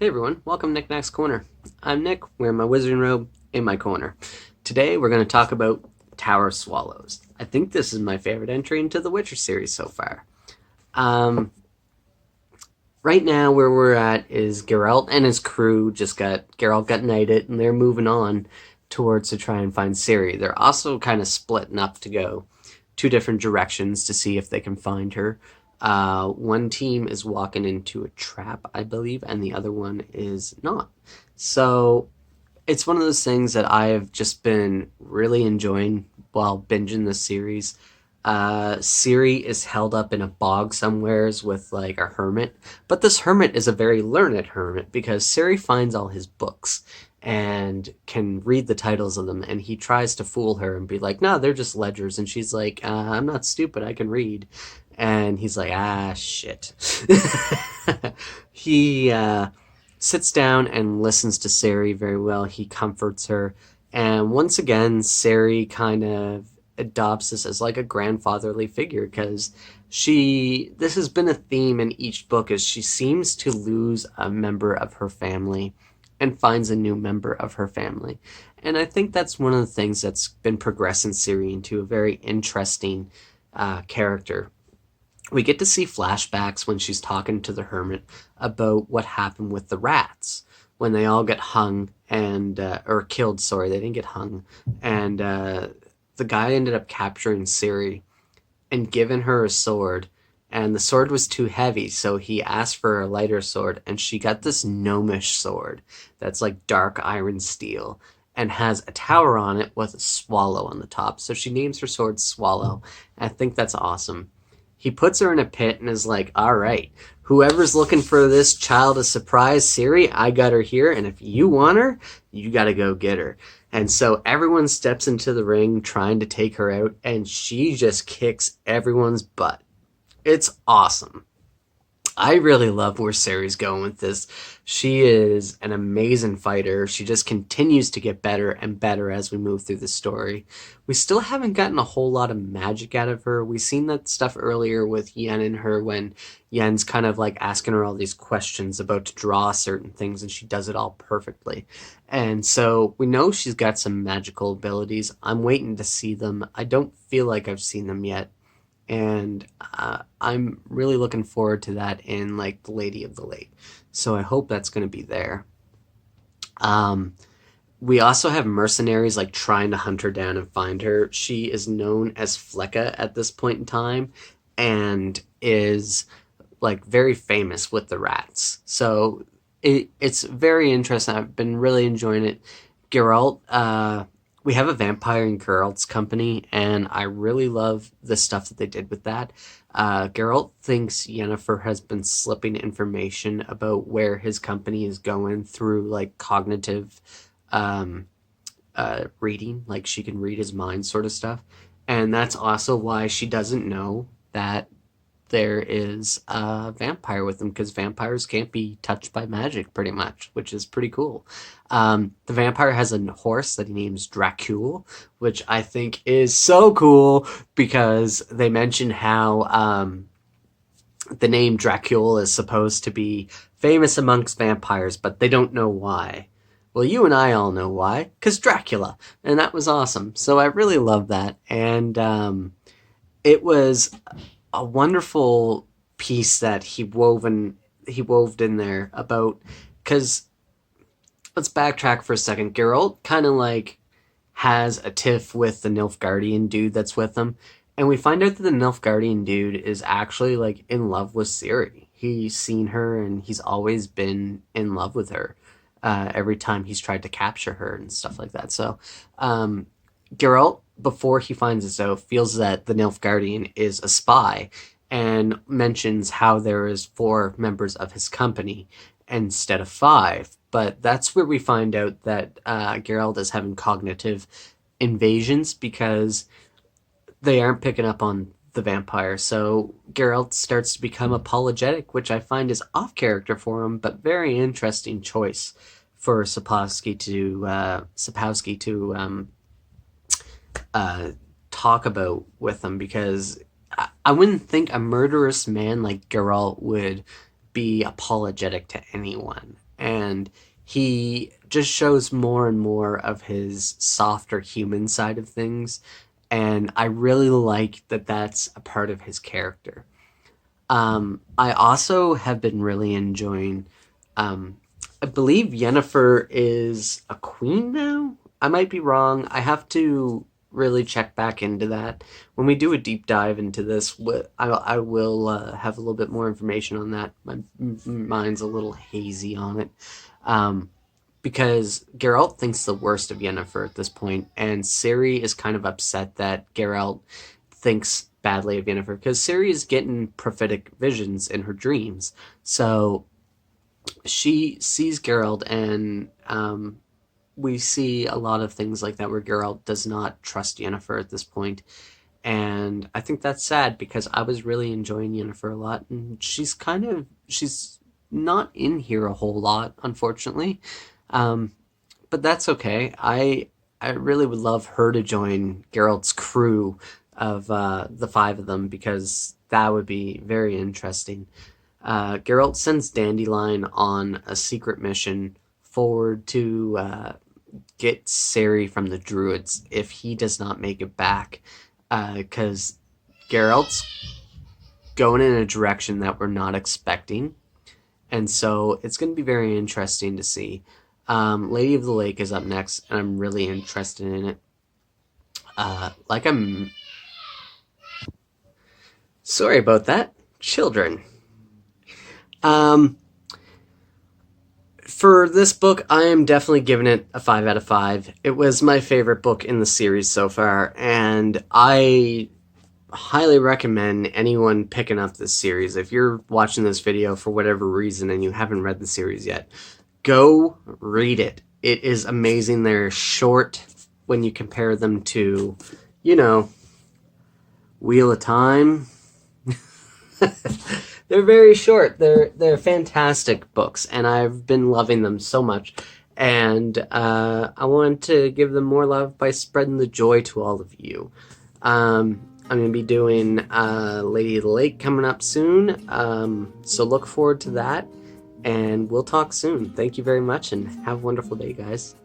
Hey everyone, welcome to Nicknack's Corner. I'm Nick, wearing my wizarding robe in my corner. Today we're going to talk about Tower of Swallows. I think this is my favorite entry into the Witcher series so far. Um, right now where we're at is Geralt and his crew Geralt got knighted and they're moving on towards to try and find Ciri. They're also kind of splitting up to go two different directions to see if they can find her. One team is walking into a trap, I believe, and the other one is not. So it's one of those things that I have just been really enjoying while binging the series. Ciri is held up in a bog somewheres with like a hermit, but this hermit is a very learned hermit because Ciri finds all his books and can read the titles of them, and he tries to fool her and be like, no, they're just ledgers, and she's like, I'm not stupid, I can read. And he's like, shit. He sits down and listens to Ciri very well. He comforts her. And once again, Ciri kind of adopts this as like a grandfatherly figure because this has been a theme in each book is she seems to lose a member of her family and finds a new member of her family. And I think that's one of the things that's been progressing Ciri into a very interesting character. We get to see flashbacks when she's talking to the hermit about what happened with the rats when they all get hung and or killed. Sorry, they didn't get hung, and the guy ended up capturing Ciri and giving her a sword. And the sword was too heavy, so he asked for a lighter sword, and she got this gnomish sword that's like dark iron steel and has a tower on it with a swallow on the top. So she names her sword Swallow. I think that's awesome. He puts her in a pit and is like, all right, whoever's looking for this child of surprise, Ciri, I got her here. And if you want her, you got to go get her. And so everyone steps into the ring trying to take her out, and she just kicks everyone's butt. It's awesome. I really love where Ciri's going with this. She is an amazing fighter. She just continues to get better and better as we move through the story. We still haven't gotten a whole lot of magic out of her. We've seen that stuff earlier with Yen and her when Yen's kind of like asking her all these questions about to draw certain things and she does it all perfectly. And so we know she's got some magical abilities. I'm waiting to see them. I don't feel like I've seen them yet, and I'm really looking forward to that in like the Lady of the Lake. So I hope that's going to be there. Um, we also have mercenaries like trying to hunt her down and find her. She is known as Flecka at this point in time, and is like very famous with the rats. So it's very interesting. I've been really enjoying it. Geralt, we have a vampire in Geralt's company, and I really love the stuff that they did with that. Geralt thinks Yennefer has been slipping information about where his company is going through like cognitive um, reading, like she can read his mind, sort of stuff. And that's also why she doesn't know that there is a vampire with them because vampires can't be touched by magic, pretty much, which is pretty cool. The vampire has a horse that he names Dracul, which I think is so cool because they mention how the name Dracul is supposed to be famous amongst vampires, but they don't know why. Well, you and I all know why, because Dracula, and that was awesome. So I really love that, and it was a wonderful piece that he wove in there about because let's backtrack for a second. Geralt kind of like has a tiff with the Nilfgaardian dude that's with him, and we find out that the Nilfgaardian dude is actually like in love with Ciri. He's seen her and he's always been in love with her. Every time he's tried to capture her and stuff like that. So, Geralt, before he finds this out, feels that the Nilfgaardian is a spy and mentions how there is four members of his company instead of five. But that's where we find out that Geralt is having cognitive invasions because they aren't picking up on the vampire. So Geralt starts to become apologetic, which I find is off character for him, but very interesting choice for Sapowski to uh, talk about with him because I wouldn't think a murderous man like Geralt would be apologetic to anyone. and he just shows more and more of his softer human side of things, and I really like that that's a part of his character. I also have been really enjoying. Um, I believe Yennefer is a queen now. I might be wrong. I have to really check back into that. When we do a deep dive into this, I will have a little bit more information on that. My mind's a little hazy on it. Um, because Geralt thinks the worst of Yennefer at this point, and Ciri is kind of upset that Geralt thinks badly of Yennefer because Ciri is getting prophetic visions in her dreams. So she sees Geralt, and we see a lot of things like that where Geralt does not trust Yennefer at this point. And I think that's sad because I was really enjoying Yennefer a lot, and she's not in here a whole lot, unfortunately. Um, but that's okay. I really would love her to join Geralt's crew of the five of them because that would be very interesting. Geralt sends Dandelion on a secret mission forward to get Ciri from the Druids if he does not make it back, because Geralt's going in a direction that we're not expecting, and so it's going to be very interesting to see. Lady of the Lake is up next, and I'm really interested in it. Like I'm sorry about that, children. Um, for this book, I am definitely giving it a 5 out of 5. It was my favorite book in the series so far, and I highly recommend anyone picking up this series. If you're watching this video for whatever reason and you haven't read the series yet, go read it. It is amazing. They're short when you compare them to, you know, Wheel of Time. They're very short. They're fantastic books, and I've been loving them so much. And I want to give them more love by spreading the joy to all of you. I'm going to be doing Lady of the Lake coming up soon, so look forward to that, and we'll talk soon. Thank you very much, and have a wonderful day, guys.